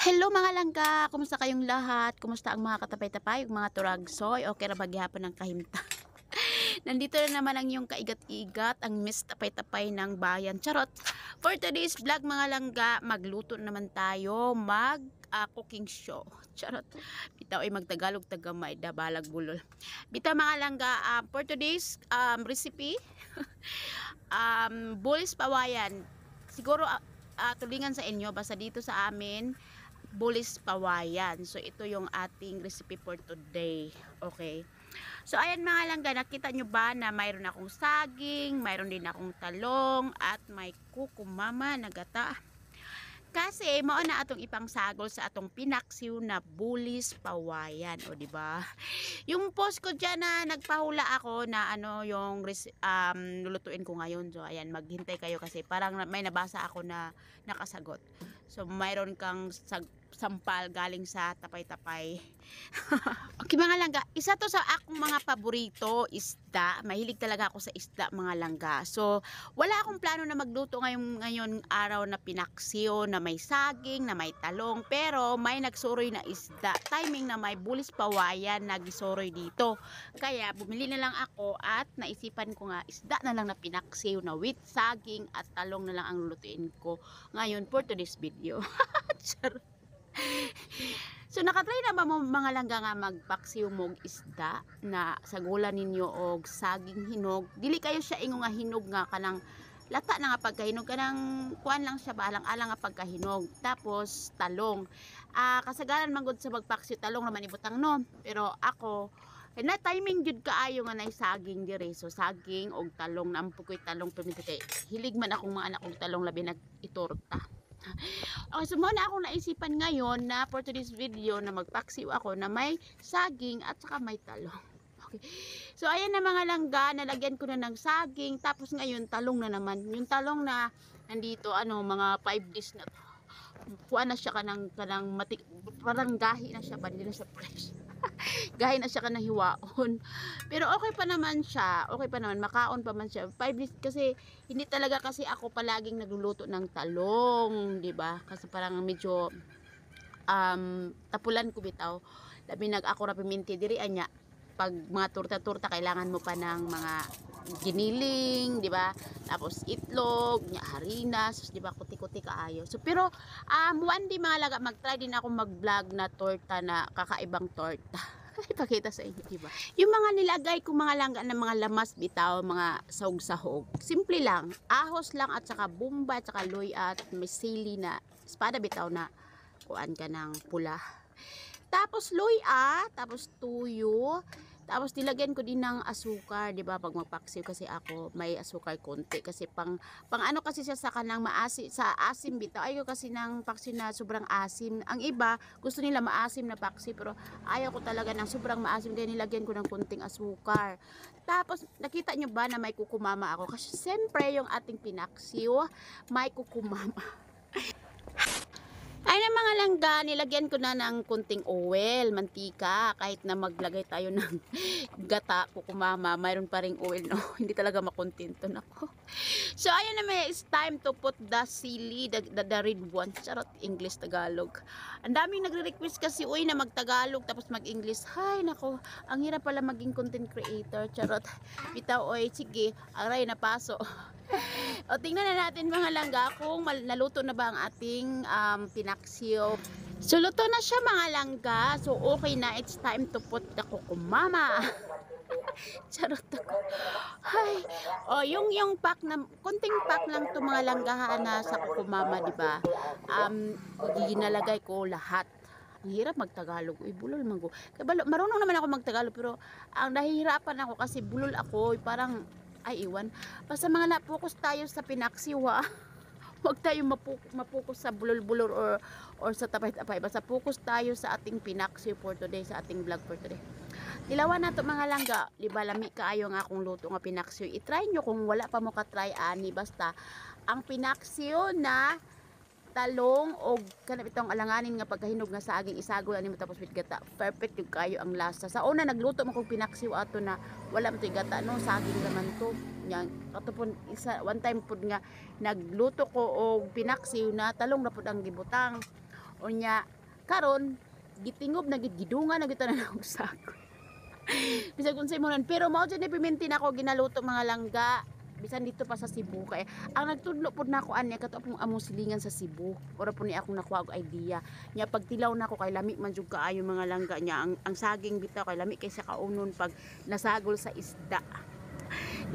Hello mga langga! Kumusta kayong lahat? Kumusta ang mga katapay-tapay, mga turagsoy? Okay ra bagyapon ng kahimta. Nandito na naman ang yung kaigat-igat, ang Miss Tapay-Tapay ng bayan. Charot! For today's vlog mga langga, magluto naman tayo, cooking show. Charot! Bitaw ay magtagalog tagamay, dabalag bulol. Bitaw mga langga, for today's recipe, bulis pawayan. Siguro tulingan sa inyo, basta dito sa amin, bulis pawayan. So ito yung ating recipe for today. Okay. So ayan mga langga, nakita nyo ba na mayroon akong saging, mayroon din akong talong, at may kukumama na gata. Kasi mao na atong ipangsagol sa atong pinaksiw na bulis pawayan, o di ba? Yung post ko diyan na nagpahula ako na ano yung lulutuin ko ngayon. So ayan, maghintay kayo kasi parang may nabasa ako na nakasagot. So mayroon kang sampal galing sa tapay-tapay. Okay mga langga, isa to sa akong mga paborito, isda. Mahilig talaga ako sa isda mga langga. So wala akong plano na magluto ngayon araw na pinaksiyo, na may saging, na may talong, pero may nagsuroy na isda. Timing na may bulis pawayan na gisuroy dito. Kaya bumili na lang ako at naisipan ko nga isda na lang na pinaksiyo na with saging at talong na lang ang lulutuin ko ngayon for today's video. So nakatry na ba mo mga langga nga magpaksiw mog isda na sagulan ninyo og saging hinog? Dili kayo siya ingo nga hinog nga kanang lata na nga pagkahinog, kanang kuan lang siya balang-alang nga pagkahinog. Tapos talong. Kasagaran man gud sa magpaksiw talong naman ibutang no. Pero ako na timing jud kaayo nga nay saging dire. So saging og talong, naampo ko'y talong permit kay hilig man akong mga anak og talong labi nag itorta. Okay, so muna akong naisipan ngayon na for today's video na magpaksiw ako na may saging at saka may talong. Okay. So ayan na mga langga, nalagyan ko na ng saging, tapos ngayon talong na naman. Yung talong na nandito mga 5 days na to. Kuha na siya kanang matik, parang gahi na siya ba, hindi na siya fresh. Gahi na siya kanang hiwaon. Pero okay pa naman siya. Okay pa naman, makaon pa man siya. 5 days kasi hindi talaga kasi ako palaging nagluluto ng talong, 'di ba? Kasi parang medyo tapulan ko bitaw. Labi ako ra piminti diri anya. Pag mga torta-torta kailangan mo pa ng mga giniling, 'di ba? Tapos itlog, harina, sus 'di ba, kuti-kuti kaayo. So pero one day mga laga mag-try din ako mag-vlog na torta na kakaibang torta. Ipakita sa inyo, 'di ba? Yung mga nilagay ko mga langga ng mga lamas bitaw, mga sahog-sahog. Simple lang, ahos lang at saka bumba at saka luya at may sili na espada bitaw na kuan ka ng pula. Tapos luya, tapos tuyo, tapos nilagyan ko din ng asukar, 'di ba? Pag magpaksiw kasi ako, may asukar konti kasi pang ano kasi siya sa kanang maasim, sa asim bitaw. Ayaw kasi ng paksiw na sobrang asim. Ang iba, gusto nila maasim na paksiw, pero ayaw ko talaga ng sobrang maasim kaya nilagyan ko ng konting asukar. Tapos nakita nyo ba na may kukumama ako? Kasi siyempre yung ating pinaksiw, may kukumama. Ay na mga langga, nilagyan ko na ng kunting oil, mantika, kahit na maglagay tayo ng gata, kukumama, mayroon pa ring oil, no? Hindi talaga makontento nako. So ayan na, it's time to put the sili, the red one. Charot, English, Tagalog. Ang daming nagre-request kasi, uy, na mag-Tagalog tapos mag-English. Hay nako, ang hirap pala maging content creator. Charot, bitaw, oy, sige, aray na paso. O tingnan na natin mga langga kung naluto na ba ang ating pinaksiyo. So luto na siya mga langga. So okay na, it's time to put the kukumama. Charot ako. Hay. O yung pack na konting pack lang to mga langga na sa kukumama, di ba? Ginalagay ko lahat. Ang hirap magtagalog. Uy, bulol man ko. Marunong naman ako magtagalog pero ang nahihirapan ako kasi bulol ako, parang iwan. Basta mga na-focus tayo sa pinaksiwa. Huwag tayo mapokus sa bulol-bulol or sa tapay-tapay. Basta focus tayo sa ating pinaksiw for today, sa ating vlog for today. Dilawan na to mga langga. Diba, lami kaayo nga akong luto nga pinaksiw. I-try nyo kung wala pa mo ka-try ani. Basta, ang pinaksiw na talong o kanap itong alanganin nga pagkahinog nga saging isagol ani mo tapos with gata, perfect yung kayo ang lasa. Sa una nagluto mo kong pinaksiw ato na wala mo to gata, no, saging naman to yan. Katupon isa one time pud nga nagluto ko og pinaksiw na talong na pud ang gibutang. Unya karon gitingob na gid gidungan na gid tanan og sako. Bisag unsay mo nun. Pero mao jud ni pimintin ako ginaluto mga langga. Bisan dito pa sa Cebu kay ang nagtudlo pod nako ani kato akong among silingan sa Cebu. Ora po ni akong nakuha og idea. Nya pagtilaw nako kay lami man jud kaayo mga langga nya ang saging bitaw kay lami kay sa kaunon pag nasagol sa isda.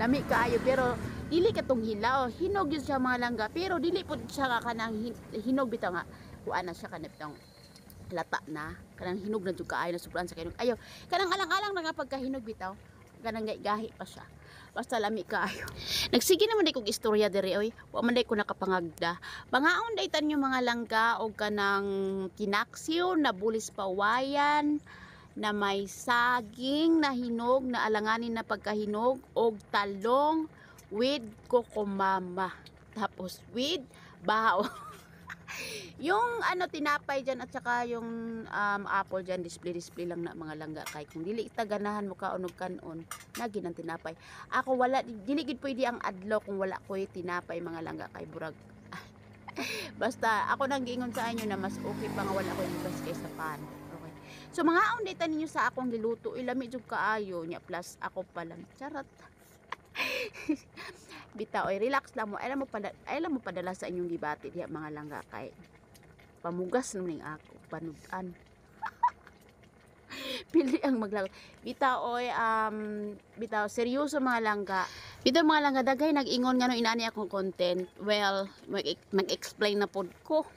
Lami kaayo pero dili katong hilaw. Hinog yun siya mga langga pero dili pod siya kanang hinog bitaw nga. Kuan na siya kanang lata na kanang hinog na jud kaayo na sobrang sa hinog. Ayo kanang alang-alang na nga pagkahinog bitaw. Kanang gahi pa siya. Basta lami kaayo. Nagsige naman day kog istorya diri oy. Wa man day ko nakapangagda. Bangaon day tan yung mga langga og kanang kinaksiw na bulis pawayan na may saging na hinog na alanganin na pagkahinog og talong with kokomama. Tapos with bao. Yung tinapay dyan at saka yung apple dyan, display lang na mga langga kay kung dili ita ganahan mo ka unog kanon nagi ng tinapay. Ako wala dili gid pwede ang adlaw kung wala ko tinapay mga langga kay burag. Basta ako nang giingon sa inyo na mas okay pa nga wala ko bugas kaysa pan. Okay. So mga ondita ninyo sa akong giluto ilami jud kaayo nya plus ako pa lang. Charot. Bitaw ay relax lang mo. Alam mo padala sa inyong gibati diha mga langga kay pamugas naman ako panudan. Pili ang maglagot. Bitaw oy bitaw seryoso mga langga. Bitaw mga langga dagay nag-ingon nga no inani akong content. Well, mag-explain na pod ko.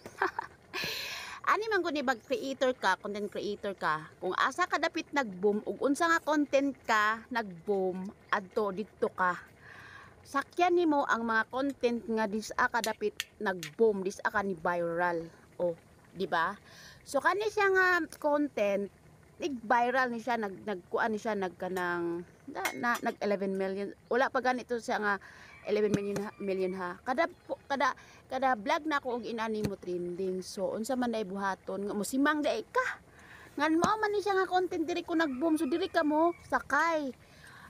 Ani man gud ni bag creator ka, content creator ka. Kung asa ka dapit nag-boom ug unsa nga content ka nag-boom adto didto ka. Sakyan nimo ang mga content nga dis-a ka dapit nag-boom, dis-a ka ni viral. Oh, di ba? So kani siya nga content nag-viral ni siya nagkuan ni siya nagkanang nag 11 million. Wala pa ganito siya nga 11 million ha. Kada vlog na ako og inani mo trending. So unsa man day buhaton nga musimang day ka. Ngan mao man ni siya nga content diri ko nag-boom so diri ka mo sakay.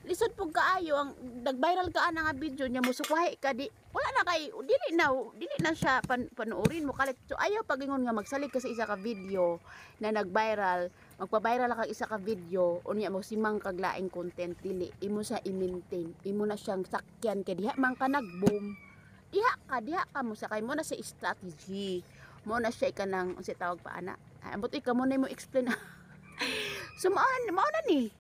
Lisod pug kaayo ang nag-viral ka ana nga video nya musukwahi ka di wala na kay dili na siya panuorin mo kalit so ayaw pagingon nga magsalig ka sa isa ka video na nag-viral magpa-viral ka isa ka video unya mo simang kag laing content dili imo sa i-maintain imo na siyang sakyan kay diha man ka nag-boom diha ka mo sakay mo na sa strategy mo na siya kanang unsa tawag pa ana ambot ka mo na mo explain. So mao na ni